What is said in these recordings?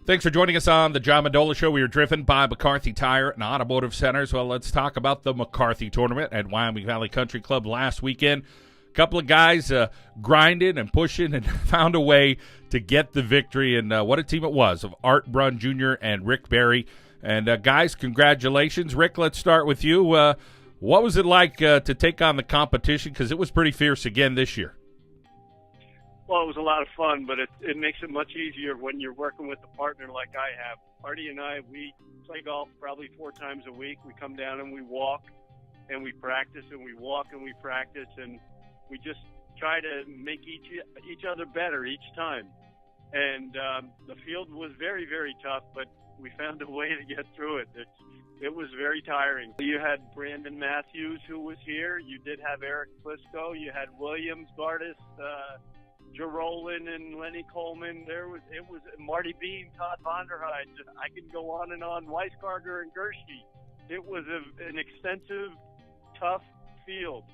Thanks for joining us on the John Mendola Show. We are driven by McCarthy Tire and Automotive Centers. Well, let's talk about the McCarthy Tournament at Wyoming Valley Country Club last weekend. A couple of guys grinding and pushing and found a way to get the victory. And what a team it was of Art Brunn Jr. and Rick Berry. And guys, congratulations. Rick, let's start with you. What was it like to take on the competition? Because it was pretty fierce again this year. Well, it was a lot of fun, but it makes it much easier when you're working with a partner like I have. Artie and I, we play golf probably 4 times a week. We come down and we walk, and we practice, and we walk and we practice, and we just try to make each other better each time. And the field was very, very tough, but we found a way to get through it. It was very tiring. You had Brandon Matthews, who was here. You did have Eric Plisco. You had Williams, Gardis, Jerolin and Lenny Coleman. It was Marty Bean, Todd Vonderheide. I can go on and on. Weiskarger and Gershie. It was an extensive, tough field.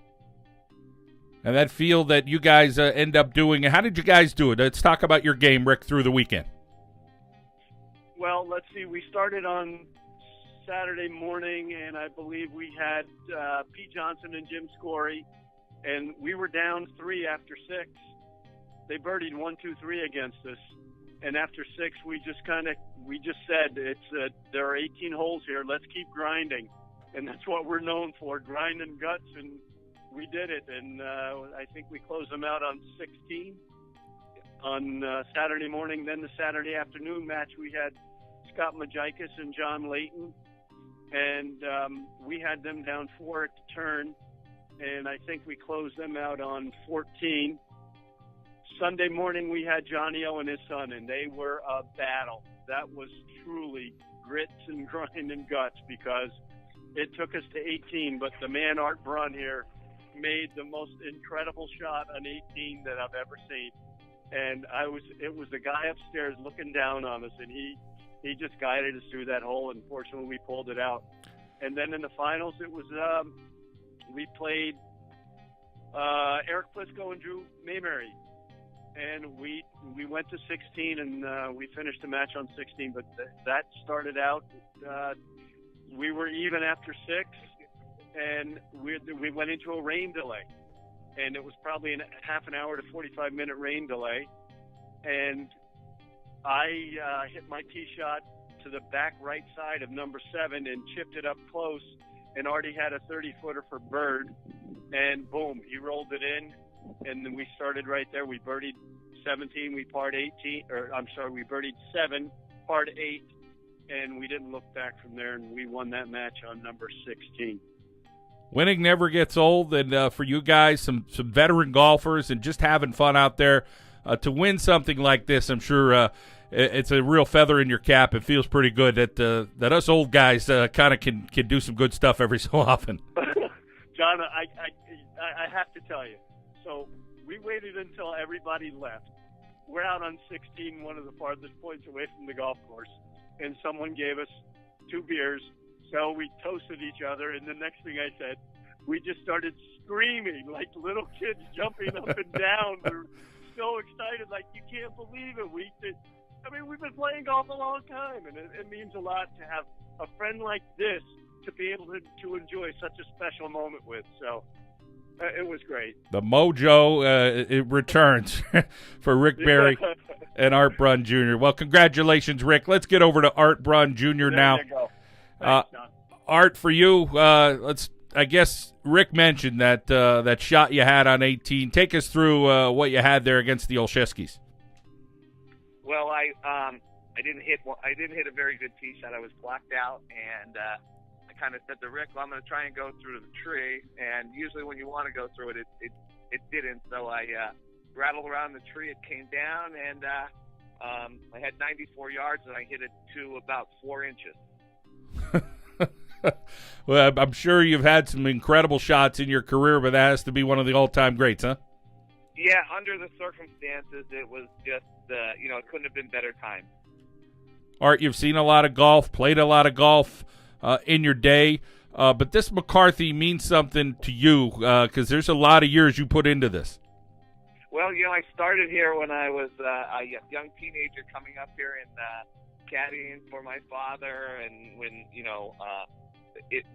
And that field that you guys end up doing, how did you guys do it? Let's talk about your game, Rick, through the weekend. Well, let's see. We started on Saturday morning, and I believe we had Pete Johnson and Jim Scory, and we were down 3 after 6. They birdied 1, 2, 3 against us, and after 6, we just said there are 18 holes here. Let's keep grinding, and that's what we're known for: grind and guts. And we did it, and I think we closed them out on 16 on Saturday morning. Then the Saturday afternoon match, we had Scott Majikis and John Layton, and we had them down 4 at the turn, and I think we closed them out on 14. Sunday morning, we had Johnny O and his son, and they were a battle. That was truly grits and grind and guts, because it took us to 18, but the man Art Brunn here made the most incredible shot on 18 that I've ever seen. And it was the guy upstairs looking down on us, and he just guided us through that hole, and fortunately we pulled it out. And then in the finals, it was we played Eric Plisco and Drew Mayberry. And we went to 16, and we finished the match on 16. But that started out, we were even after 6, and we went into a rain delay. And it was probably a half an hour to 45-minute rain delay. And I hit my tee shot to the back right side of number 7 and chipped it up close. And Artie had a 30-footer for bird. And boom, he rolled it in. And then we started right there. We birdied 17, we parred 18, we birdied 7, parred 8, and we didn't look back from there, and we won that match on number 16. Winning never gets old, and for you guys, some veteran golfers, and just having fun out there, to win something like this, I'm sure it's a real feather in your cap. It feels pretty good that us old guys kind of can do some good stuff every so often. John, I have to tell you. So we waited until everybody left. We're out on 16, one of the farthest points away from the golf course, and someone gave us 2 beers. So we toasted each other, and the next thing I said, we just started screaming like little kids jumping up and down. We're so excited, like you can't believe it. We've been playing golf a long time, and it means a lot to have a friend like this to be able to enjoy such a special moment with. So it was great. The mojo, it returns for Rick Berry and Art Brunn Jr. Well, congratulations, Rick. Let's get over to Art Brunn Jr. now. There you go. Thanks, John. Art, for you, I guess Rick mentioned that shot you had on 18. Take us through what you had there against the Olszewskis. Well, I didn't hit a very good tee shot. I was blocked out, and I kind of said to Rick, well, I'm going to try and go through the tree. And usually when you want to go through it, it didn't. So I rattled around the tree. It came down, and I had 94 yards, and I hit it to about 4 inches. Well, I'm sure you've had some incredible shots in your career, but that has to be one of the all-time greats, huh? Yeah, under the circumstances, it was just, it couldn't have been better timed. Art, you've seen a lot of golf, played a lot of golf in your day, but this McCarthy means something to you because there's a lot of years you put into this. Well, I started here when I was a young teenager coming up here in caddying for my father, and when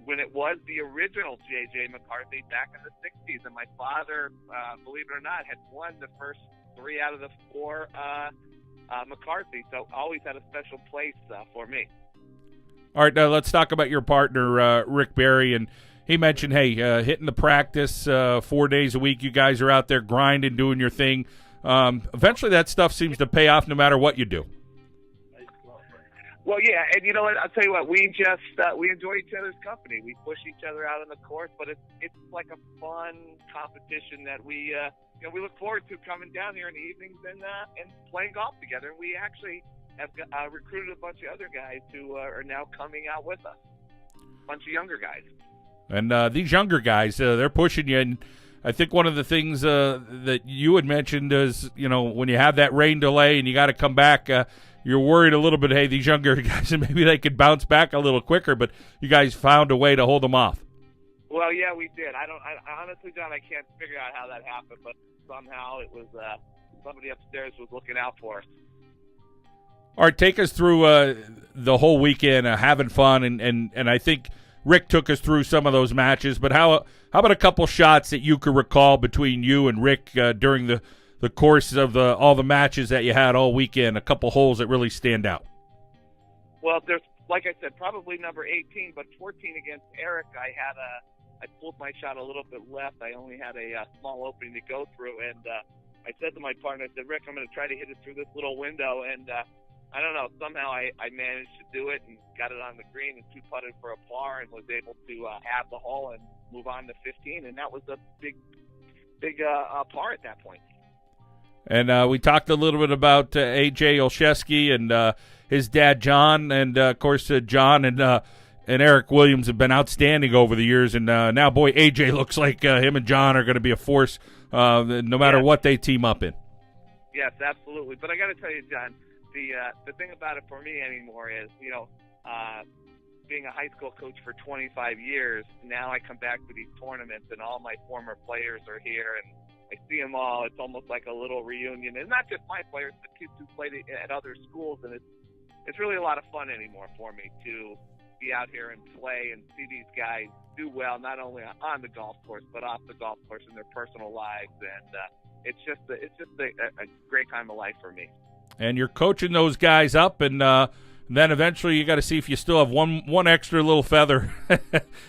when it was the original J.J. McCarthy back in the 60s, and my father, believe it or not, had won the first 3 out of the 4 McCarthy, so always had a special place for me. All right, now let's talk about your partner, Rick Barry, and he mentioned, hey, hitting the practice 4 days a week. You guys are out there grinding, doing your thing. Eventually that stuff seems to pay off no matter what you do. Well, yeah, and you know what? I'll tell you what. We just we enjoy each other's company. We push each other out on the course, but it's like a fun competition that we we look forward to coming down here in the evenings and playing golf together. And we actually have recruited a bunch of other guys who are now coming out with us. A bunch of younger guys. And these younger guys, they're pushing you. And I think one of the things that you had mentioned is, when you have that rain delay and you got to come back, you're worried a little bit, hey, these younger guys, maybe they could bounce back a little quicker, but you guys found a way to hold them off. Well, yeah, we did. I honestly, John, I can't figure out how that happened, but somehow it was somebody upstairs was looking out for us. All right, take us through the whole weekend, having fun, and I think Rick took us through some of those matches, but how about a couple shots that you could recall between you and Rick during the course of all the matches that you had all weekend, a couple holes that really stand out? Well, there's, like I said, probably number 18, but 14 against Eric, I pulled my shot a little bit left. I only had a small opening to go through, and I said to my partner, I said, Rick, I'm going to try to hit it through this little window, and I don't know, somehow I managed to do it and got it on the green and 2-putted for a par and was able to have the hole and move on to 15, and that was a big par at that point. And we talked a little bit about A.J. Olszewski and his dad, John. And, of course, John and Eric Williams have been outstanding over the years. And now, boy, A.J. looks like him and John are going to be a force no matter what they team up in. Yes, absolutely. But I got to tell you, John, the thing about it for me anymore is, being a high school coach for 25 years, now I come back to these tournaments and all my former players are here and I see them all. It's almost like a little reunion, and not just my players, but kids who played at other schools. And it's really a lot of fun anymore for me to be out here and play and see these guys do well, not only on the golf course but off the golf course in their personal lives. And it's just a great time of life for me. And you're coaching those guys up, and then eventually you got to see if you still have one extra little feather,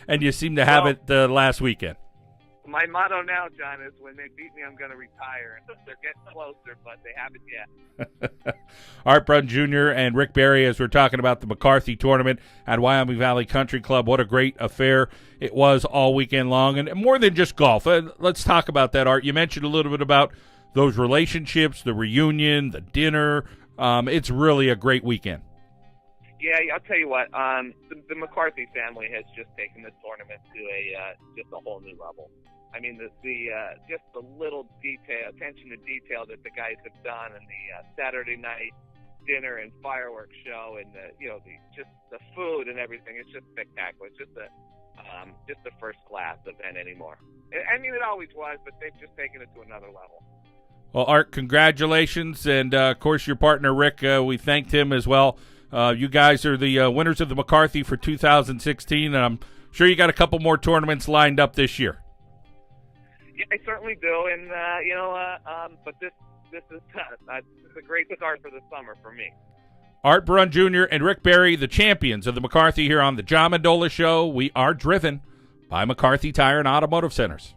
and you seem to have it last weekend. My motto now, John, is when they beat me, I'm going to retire. They're getting closer, but they haven't yet. Art Brunn Jr. and Rick Barry, as we're talking about the McCarthy Tournament at Wyoming Valley Country Club. What a great affair it was all weekend long, and more than just golf. Let's talk about that, Art. You mentioned a little bit about those relationships, the reunion, the dinner. It's really a great weekend. Yeah, I'll tell you what. The McCarthy family has just taken this tournament to just a whole new level. I mean, just the little attention to detail that the guys have done, and the Saturday night dinner and fireworks show, and just the food and everything. It's just spectacular. It's just a first class event anymore. I mean, it always was, but they've just taken it to another level. Well, Art, congratulations, and of course your partner Rick. We thanked him as well. You guys are the winners of the McCarthy for 2016, and I'm sure you got a couple more tournaments lined up this year. Yeah, I certainly do, and but this is a great start for the summer for me. Art Brunn Jr. and Rick Barry, the champions of the McCarthy here on the John Mendola Show. We are driven by McCarthy Tire and Automotive Centers.